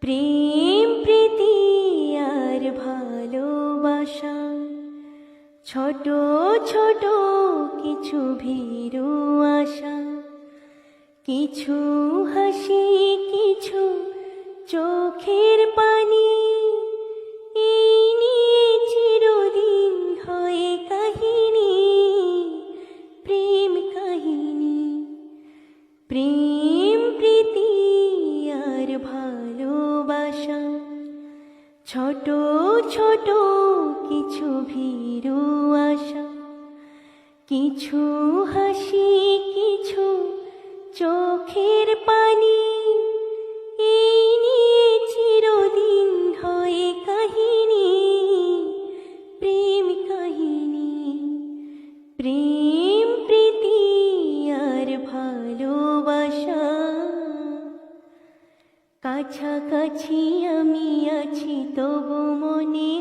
প্রেম প্রীতি আর ভালোবাসা, ছোট ছোট কিছু ভীরু আশা, কিছু হাসি কিছু চোখের পানি, এই নিয়ে চিরদিন হয় কাহিনী, প্রেম কাহিনী। প্রেম প্রীতি আর ভালোবাসা, ছোট ছোট কিছু ভীরু আশা, কিছু হাসি কিছু চোখের পানি, এই নিয়ে চিরদিন হয় কাহিনী, প্রেম কাহিনী। প্রেম প্রীতি আর ভালোবাসা, কাছাকাছি আমি আছি তবু মনে